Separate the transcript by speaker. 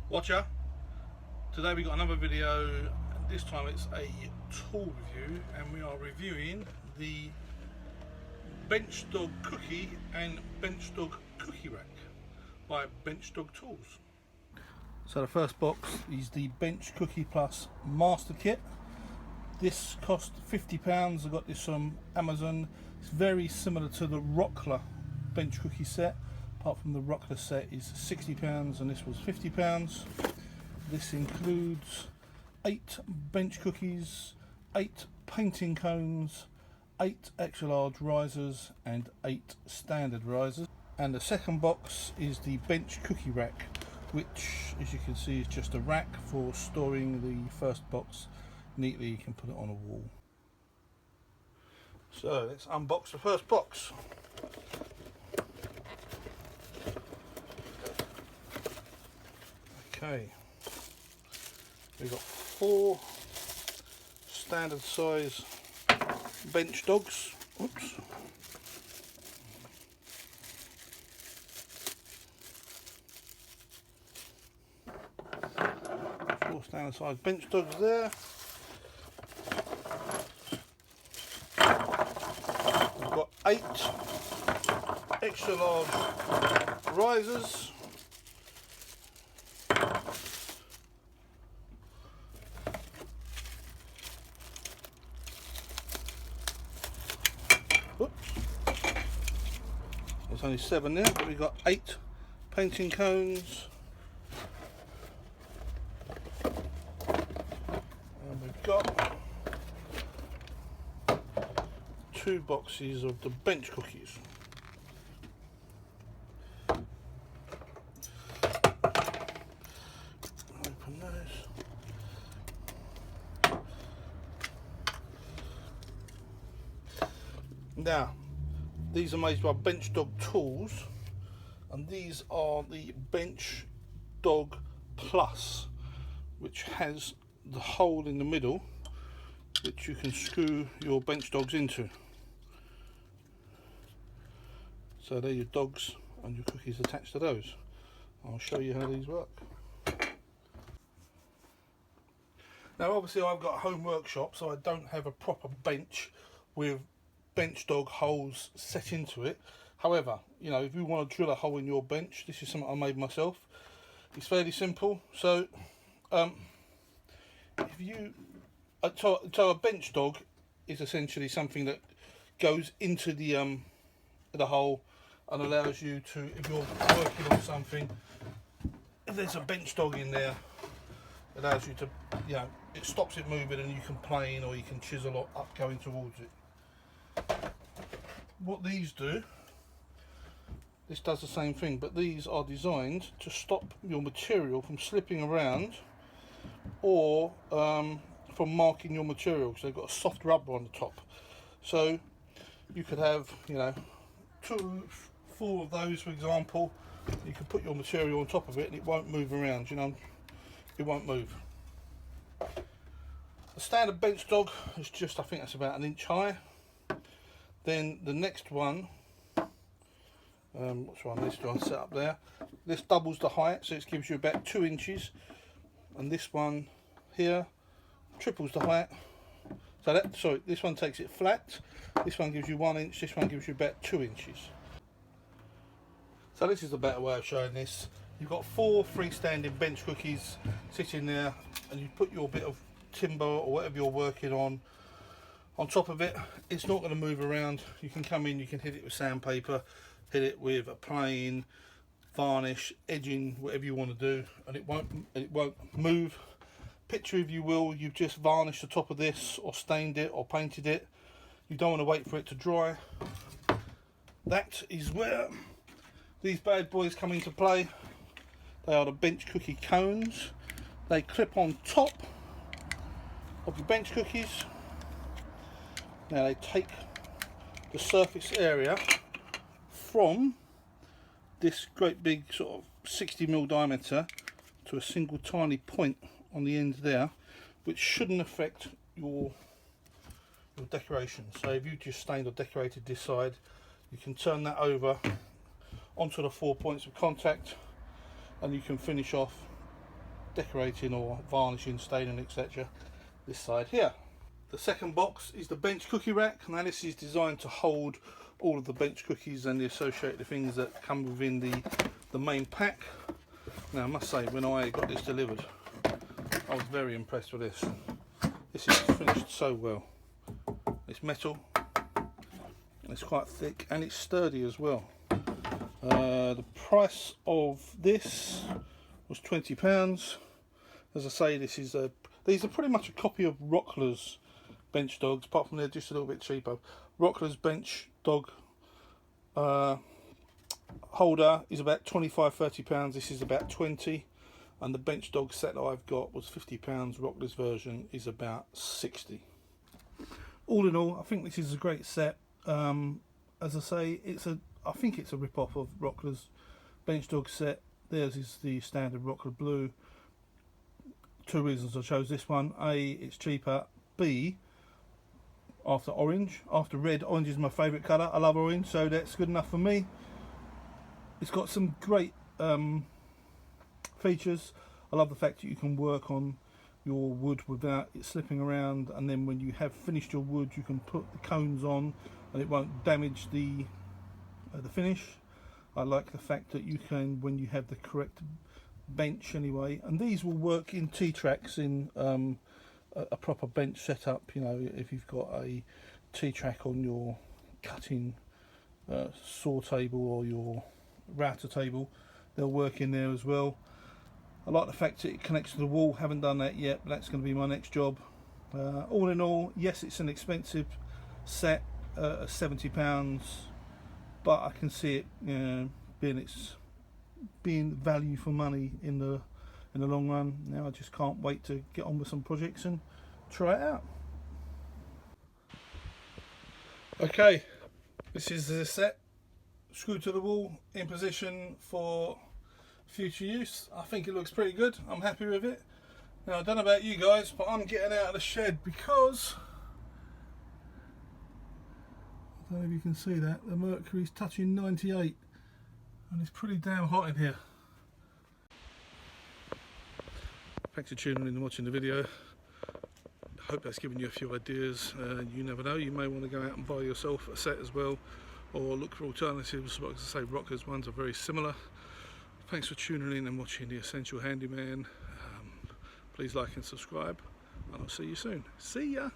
Speaker 1: Watcher, today we got another video. This time it's a tool review and we are reviewing the Benchdog Cookie and Benchdog Cookie Rack by Benchdog Tools. So the first box is the Bench Cookie Plus Master Kit. This cost £50. I got this from Amazon. It's very similar to the Rockler Bench Cookie set, apart from the Rockler set is £60 and this was £50. This includes 8 bench cookies, 8 painting cones, 8 extra large risers and 8 standard risers. And the second box is the Bench Cookie Rack, which as you can see is just a rack for storing the first box neatly. You can put it on a wall. So let's unbox the first box. Okay, we've got 4 standard size bench dogs. Oops. Four standard size bench dogs there. We've got 8 extra large risers. Oops. There's only 7 there, but we've got 8 painting cones. And we've got 2 boxes of the bench cookies. Open those. Now, these are made by Benchdog Tools, and these are the Benchdog Plus, which has the hole in the middle which you can screw your bench dogs into. So there are your dogs and your cookies attached to those. I'll show you how these work. Now obviously I've got a home workshop, so I don't have a proper bench with Benchdog holes set into it. However, you know, if you want to drill a hole in your bench, this is something I made myself. It's fairly simple. So if you so a bench dog is essentially something that goes into the hole and allows you to, if you're working on something, if there's a bench dog in there, it allows you to, you know, it stops it moving and you can plane or you can chisel up going towards it. What these do, this does the same thing, but these are designed to stop your material from slipping around or from marking your material, because they've got a soft rubber on the top. So you could have, you know, 2, 4 of those, for example. You can put your material on top of it and it won't move around, you know, it won't move. The standard bench dog is just, I think that's about 1 inch high. Then the next one, which one? This one set up there. This doubles the height, so it gives you about 2 inches, and this one here triples the height. So that, sorry, this one takes it flat. This one gives you 1 inch. This one gives you about 2 inches. So this is the better way of showing this. You've got 4 freestanding bench cookies sitting there, and you put your bit of timber or whatever you're working on top of it. It's not going to move around. You can come in, you can hit it with sandpaper, hit it with a plane, varnish, edging, whatever you want to do, and it won't move. Picture, if you will, you've just varnished the top of this or stained it or painted it. You don't want to wait for it to dry. That is where these bad boys come into play. They are the bench cookie cones. They clip on top of your bench cookies. Now they take the surface area from this great big sort of 60mm diameter to a single tiny point on the end there, which shouldn't affect your decoration. So if you just stained or decorated this side, you can turn that over onto the 4 points of contact and you can finish off decorating or varnishing, staining, etc. This side here. The second box is the bench cookie rack. Now this is designed to hold all of the bench cookies and the associated things that come within the main pack. Now I must say, when I got this delivered, I was very impressed with this. This is finished so well. It's metal, it's quite thick, and it's sturdy as well. The price of this was £20. As I say, these are pretty much a copy of Rockler's bench dogs, apart from they're just a little bit cheaper. Rockler's bench dog holder is about £25–30. This is about 20, and the bench dog set that I've got was £50. Rockler's version is about 60. All in all, I think this is a great set. As I say, I think it's a rip-off of Rockler's bench dog set. Theirs is the standard Rockler Blue. Two reasons I chose this one: A, it's cheaper; B, after red, orange is my favourite colour. I love orange, so that's good enough for me. It's got some great features. I love the fact that you can work on your wood without it slipping around, and then when you have finished your wood, you can put the cones on and it won't damage the finish. I like the fact that you can, when you have the correct bench anyway, and these will work in T-tracks in a proper bench setup. You know, if you've got a T-track on your cutting saw table or your router table, they'll work in there as well. I like the fact that it connects to the wall. Haven't done that yet, but that's going to be my next job. All in all, yes, it's an expensive set, £70, but I can see it being value for money in the long run. Now I just can't wait to get on with some projects and try it out. Okay, this is the set, screwed to the wall, in position for future use. I think it looks pretty good. I'm happy with it. Now I don't know about you guys, but I'm getting out of the shed because I don't know if you can see that the mercury's touching 98 and it's pretty damn hot in here. Thanks for tuning in and watching the video. I hope that's given you a few ideas. You never know, you may want to go out and buy yourself a set as well, or look for alternatives. Like I say, Rockler's ones are very similar. Thanks for tuning in and watching The Essential Handyman. Please like and subscribe, and I'll see you soon. See ya!